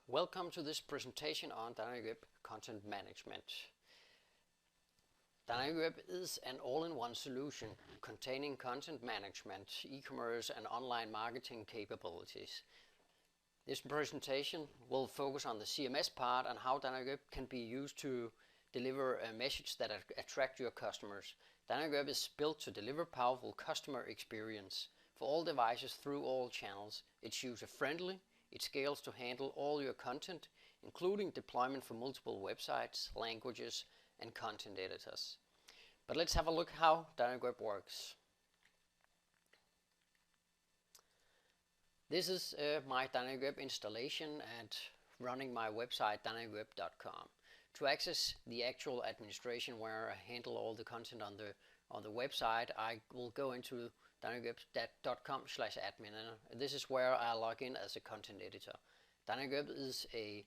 Welcome to this presentation on Dynamicweb content management. Dynamicweb is an all-in-one solution containing content management, e-commerce and online marketing capabilities. This presentation will focus on the CMS part and how Dynamicweb can be used to deliver a message that attracts your customers. Dynamicweb is built to deliver powerful customer experience for all devices through all channels. It's user-friendly. It scales to handle all your content, including deployment for multiple websites, languages, and content editors. But let's have a look how Dynamicweb works. This is my Dynamicweb installation and running my website dynamicweb.com. To access the actual administration where I handle all the content on the website, I will go into dynamicweb.com/admin, and this is where I log in as a content editor. Dynamicweb is a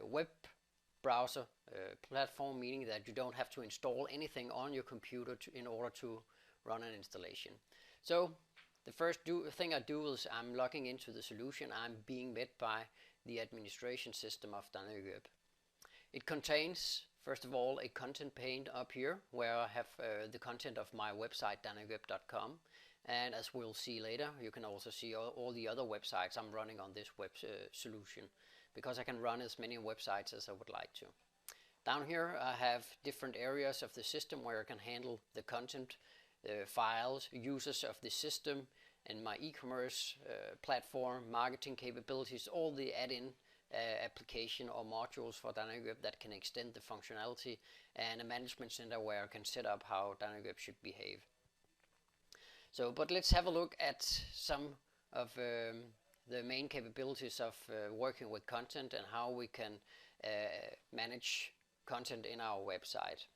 web browser platform, meaning that you don't have to install anything on your computer in order to run an installation. So the first thing I do is I'm logging into the solution. I'm being met by the administration system of Dynamicweb. It contains, first of all, a content pane up here where I have the content of my website dynamicweb.com. And as we'll see later, you can also see all the other websites I'm running on this web solution, because I can run as many websites as I would like to. Down here I have different areas of the system where I can handle the content, files, users of the system, and my e-commerce platform, marketing capabilities, all the add-in application or modules for Dynamicweb that can extend the functionality, and a management center where I can set up how Dynamicweb should behave. So, but let's have a look at some of the main capabilities of working with content and how we can manage content in our website.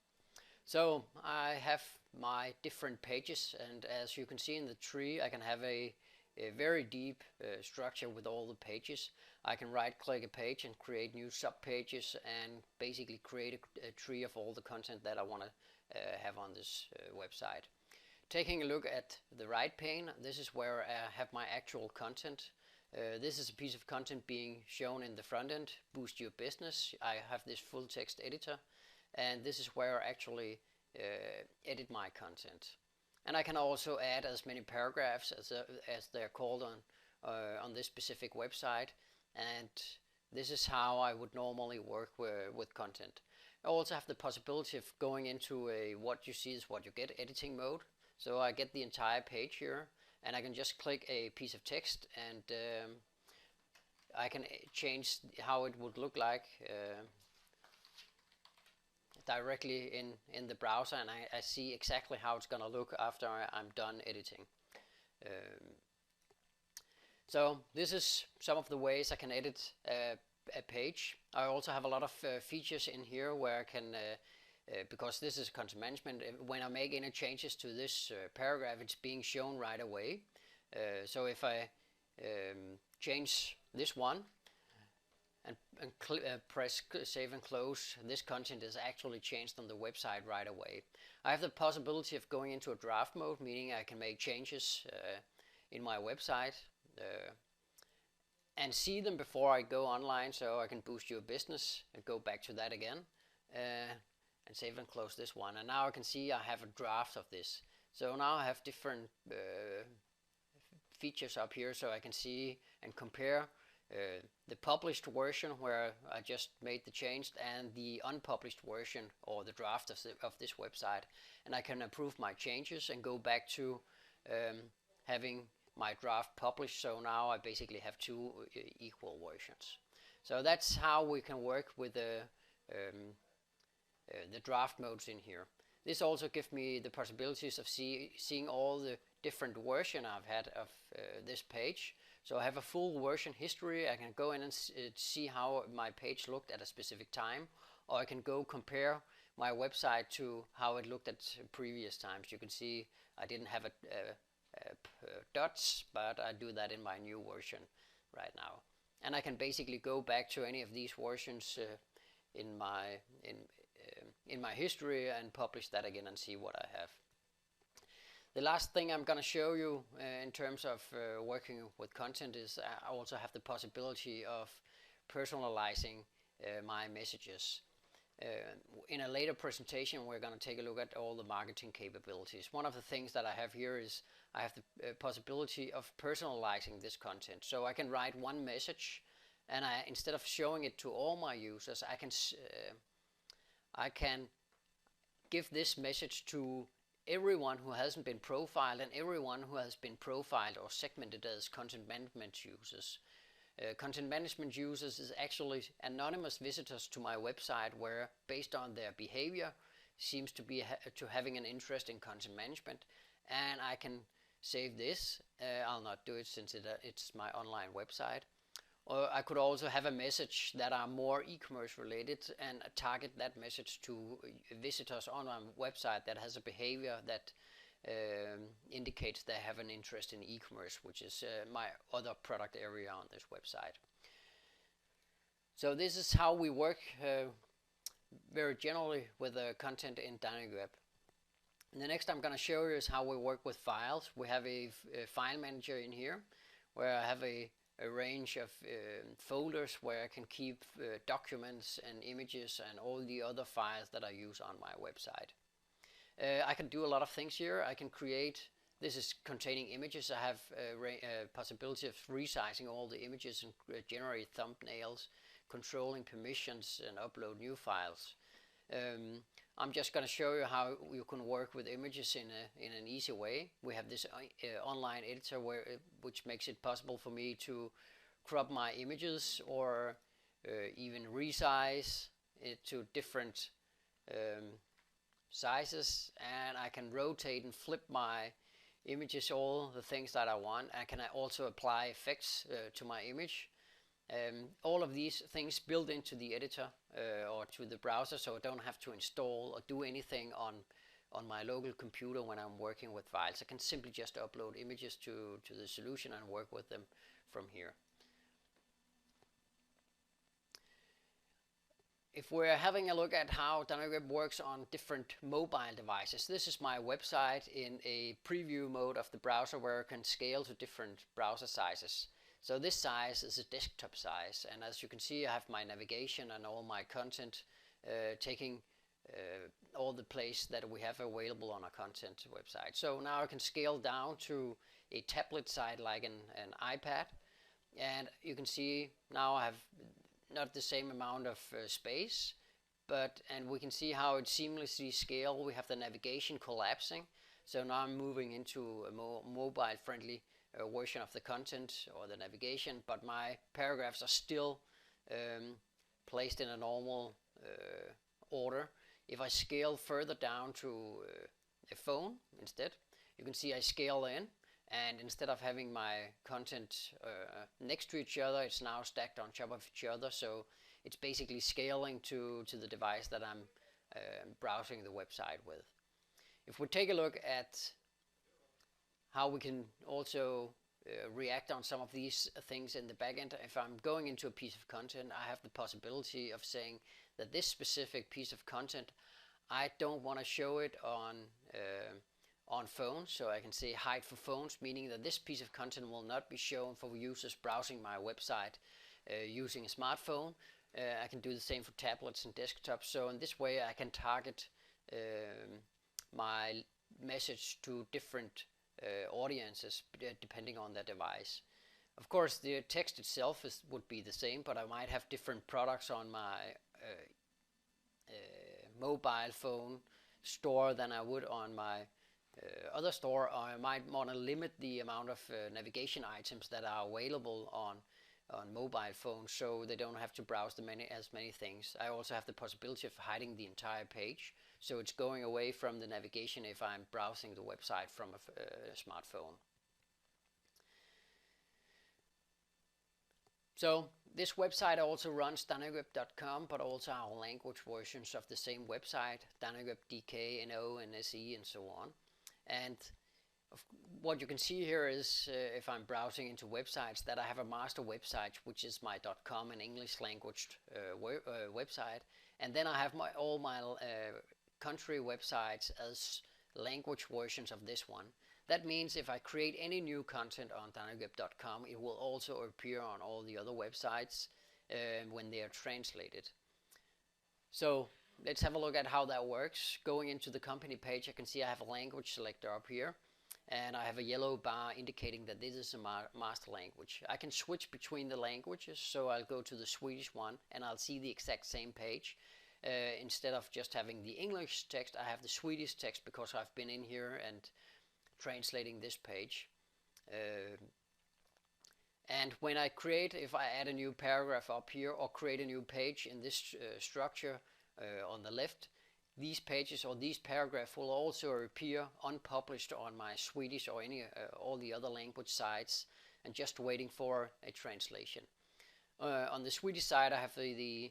So I have my different pages, and as you can see in the tree, I can have a very deep structure with all the pages. I can right-click a page and create new sub-pages and basically create a tree of all the content that I want to have on this website. Taking a look at the right pane, this is where I have my actual content. This is a piece of content being shown in the front end, Boost Your Business. I have this full text editor, and this is where I actually edit my content. And I can also add as many paragraphs as they're called on this specific website, and this is how I would normally work with content. I also have the possibility of going into a what you see is what you get editing mode. So I get the entire page here, and I can just click a piece of text, and I can change how it would look like directly in the browser, and I see exactly how it's going to look after I'm done editing. So this is some of the ways I can edit a page. I also have a lot of features in here where I can because this is content management, when I make any changes to this paragraph, it's being shown right away. So if I change this one and press save and close, this content is actually changed on the website right away. I have the possibility of going into a draft mode, meaning I can make changes in my website and see them before I go online, so I can boost your business and go back to that again. And save and close this one, and now I can see I have a draft of this. So now I have different features up here, so I can see and compare the published version where I just made the change and the unpublished version or the draft of this website, and I can approve my changes and go back to having my draft published. So now I basically have two equal versions. So that's how we can work with the draft modes in here. This also gives me the possibilities of seeing all the different versions I've had of this page. So I have a full version history. I can go in and see how my page looked at a specific time, or I can go compare my website to how it looked at previous times. You can see I didn't have dots, but I do that in my new version right now. And I can basically go back to any of these versions in my history and publish that again and see what I have. The last thing I'm going to show you in terms of working with content is I also have the possibility of personalizing my messages. In a later presentation, we're going to take a look at all the marketing capabilities. One of the things that I have here is I have the possibility of personalizing this content. So I can write one message, and instead of showing it to all my users, I can give this message to everyone who hasn't been profiled and everyone who has been profiled or segmented as content management users. Content management users is actually anonymous visitors to my website where, based on their behavior, seems to be having an interest in content management, and I can save this. I'll not do it since it's my online website. Or I could also have a message that are more e-commerce related and target that message to visitors on my website that has a behavior that indicates they have an interest in e-commerce, which is my other product area on this website. So this is how we work very generally with content in Dynamicweb. And the next I'm going to show you is how we work with files. We have a file manager in here where I have a range of folders where I can keep documents and images and all the other files that I use on my website. I can do a lot of things here. I can create, this is containing images. I have a possibility of resizing all the images and generate thumbnails, controlling permissions, and upload new files. I'm just going to show you how you can work with images in an easy way. We have this online editor which makes it possible for me to crop my images or even resize it to different sizes, and I can rotate and flip my images, all the things that I want. I can also apply effects to my image. All of these things built into the editor or to the browser, so I don't have to install or do anything on my local computer when I'm working with files. I can simply just upload images to the solution and work with them from here. If we're having a look at how Dynamicweb works on different mobile devices, this is my website in a preview mode of the browser where I can scale to different browser sizes. So this size is a desktop size, and as you can see I have my navigation and all my content taking all the place that we have available on our content website. So now I can scale down to a tablet site like an iPad, and you can see now I have not the same amount of space, and we can see how it seamlessly scale. We have the navigation collapsing, so now I'm moving into a more mobile friendly version of the content or the navigation, but my paragraphs are still placed in a normal order. If I scale further down to a phone instead, you can see I scale in, and instead of having my content next to each other, it's now stacked on top of each other, so it's basically scaling to the device that I'm browsing the website with. If we take a look at how we can also react on some of these things in the backend, if I'm going into a piece of content, I have the possibility of saying that this specific piece of content, I don't want to show it on phones, so I can say hide for phones, meaning that this piece of content will not be shown for users browsing my website using a smartphone. I can do the same for tablets and desktops, so in this way I can target my message to different audiences depending on their device. Of course the text itself would be the same, but I might have different products on my mobile phone store than I would on my other store, or I might want to limit the amount of navigation items that are available on mobile phones, so they don't have to browse as many things. I also have the possibility of hiding the entire page, so it's going away from the navigation if I'm browsing the website from a smartphone. So this website also runs Dynamicweb.com, but also our language versions of the same website, Dynamicweb DK, NO, and SE, and so on. And what you can see here is if I'm browsing into websites, that I have a master website, which is my .com and English language website, and then I have all my country websites as language versions of this one. That means if I create any new content on Dynamicweb.com, it will also appear on all the other websites when they are translated. So let's have a look at how that works. Going into the company page, I can see I have a language selector up here, and I have a yellow bar indicating that this is a master language. I can switch between the languages, so I'll go to the Swedish one and I'll see the exact same page. Instead of just having the English text, I have the Swedish text because I've been in here and translating this page. And when I create, if I add a new paragraph up here or create a new page in this structure on the left, these pages or these paragraphs will also appear unpublished on my Swedish or any all the other language sites and just waiting for a translation. On the Swedish side, I have the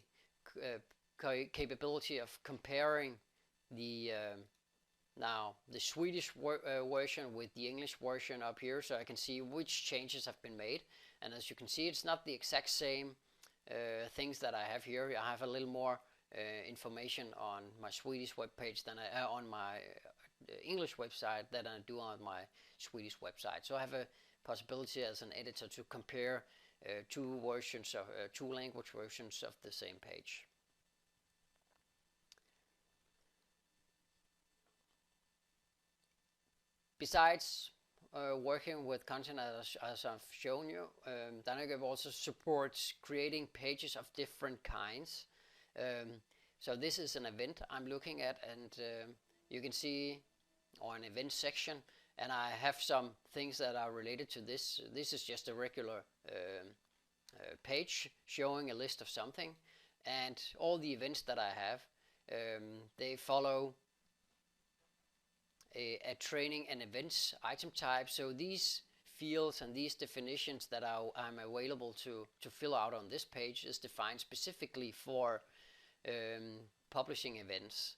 capability of comparing the Swedish version with the English version up here, so I can see which changes have been made. And as you can see, it's not the exact same things that I have here. I have a little more information on my Swedish webpage than on my English website than I do on my Swedish website. So I have a possibility as an editor to compare two versions of two language versions of the same page. Besides working with content as I've shown you, Dynamicweb also supports creating pages of different kinds. So this is an event I'm looking at, and you can see, or an event section, and I have some things that are related to this. This is just a regular page showing a list of something, and all the events that I have, they follow a training and events item type. So these fields and these definitions that I'm available to fill out on this page is defined specifically for publishing events.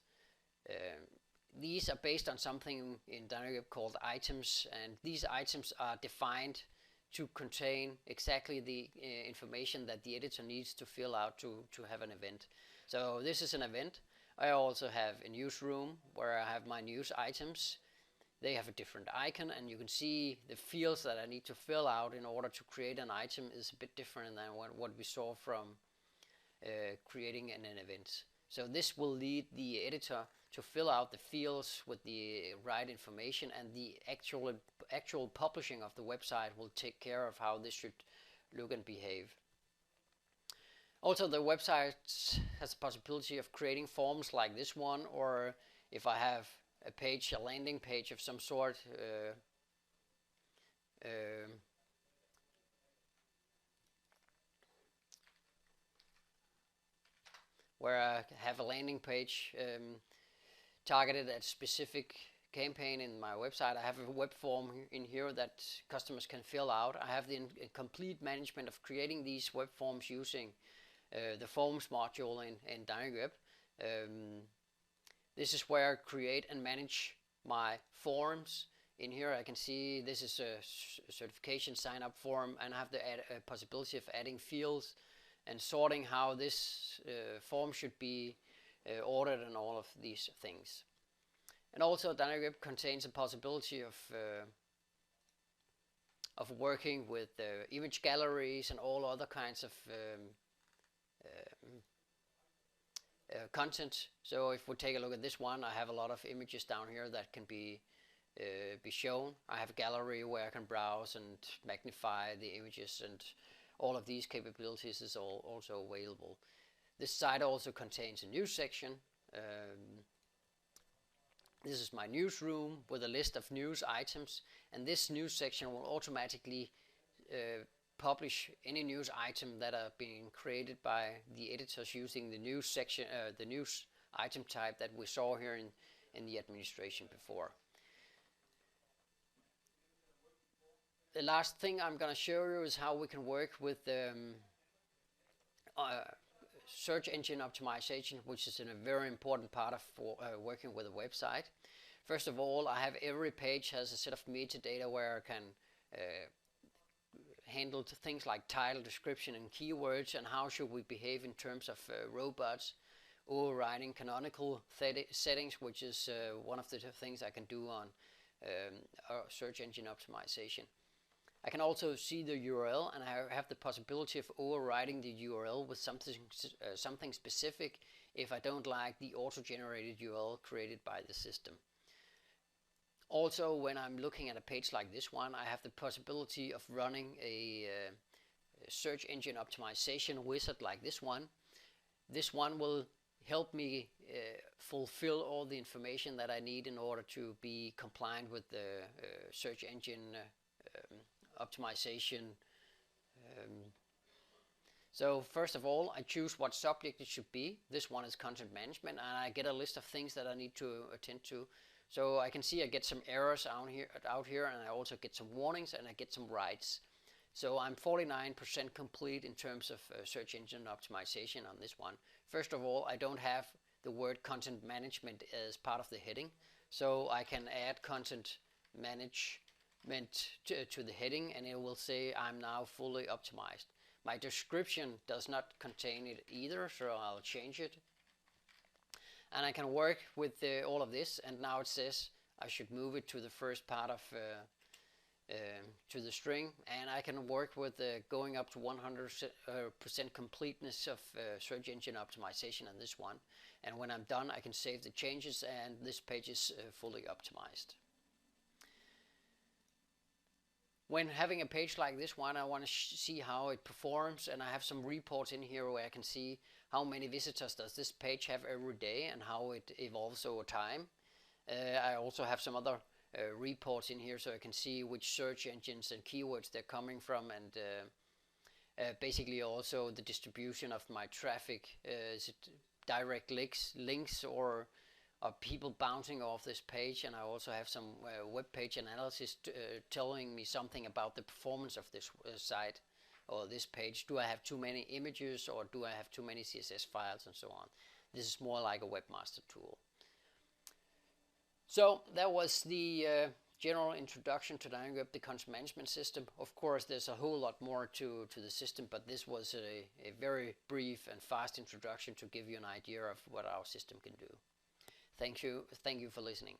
These are based on something in Dynamicweb called items, and these items are defined to contain exactly the information that the editor needs to fill out to have an event. So this is an event. I also have a newsroom where I have my news items. They have a different icon, and you can see the fields that I need to fill out in order to create an item is a bit different than what we saw from creating an event. So this will lead the editor to fill out the fields with the right information, and the actual publishing of the website will take care of how this should look and behave. Also, the website has the possibility of creating forms like this one, or if I have a page, a landing page of some sort, where I have a landing page targeted at a specific campaign in my website. I have a web form in here that customers can fill out. I have the complete management of creating these web forms using the forms module in Dynamicweb. This is where I create and manage my forms. In here I can see this is a certification sign up form, and I have the possibility of adding fields and sorting how this form should be ordered and all of these things. And also Dynamicweb contains a possibility of working with image galleries and all other kinds of content. So if we take a look at this one, I have a lot of images down here that can be shown. I have a gallery where I can browse and magnify the images, and all of these capabilities is also available. This site also contains a news section. This is my newsroom with a list of news items, and this news section will automatically publish any news item that are being created by the editors using the news section, the news item type that we saw here in the administration before. The last thing I'm going to show you is how we can work with search engine optimization, which is a very important part of working with a website. First of all, I have every page has a set of metadata where I can handle things like title, description, and keywords, and how should we behave in terms of robots, overriding canonical settings, which is one of the things I can do on search engine optimization. I can also see the URL, and I have the possibility of overriding the URL with something specific if I don't like the auto-generated URL created by the system. Also, when I'm looking at a page like this one, I have the possibility of running a search engine optimization wizard like this one. This one will help me fulfill all the information that I need in order to be compliant with the search engine optimization. So first of all, I choose what subject it should be. This one is content management, and I get a list of things that I need to attend to. So I can see I get some errors out here, and I also get some warnings, and I get some rights. So I'm 49% complete in terms of search engine optimization on this one. First of all, I don't have the word content management as part of the heading, so I can add content management to the heading, and it will say I'm now fully optimized. My description does not contain it either, so I'll change it. And I can work with all of this, and now it says I should move it to the first part of to the string, and I can work with going up to 100% completeness of search engine optimization on this one. And when I'm done, I can save the changes, and this page is fully optimized. When having a page like this one, I want to see how it performs, and I have some reports in here where I can see how many visitors does this page have every day and how it evolves over time. I also have some other reports in here, so I can see which search engines and keywords they're coming from, and basically also the distribution of my traffic. Is it direct links or are people bouncing off this page? And I also have some web page analysis telling me something about the performance of this site or this page. Do I have too many images, or do I have too many CSS files, and so on? This is more like a webmaster tool. So that was the general introduction to Dynamicweb, the content management system. Of course, there's a whole lot more to the system, but this was a very brief and fast introduction to give you an idea of what our system can do. Thank you for listening.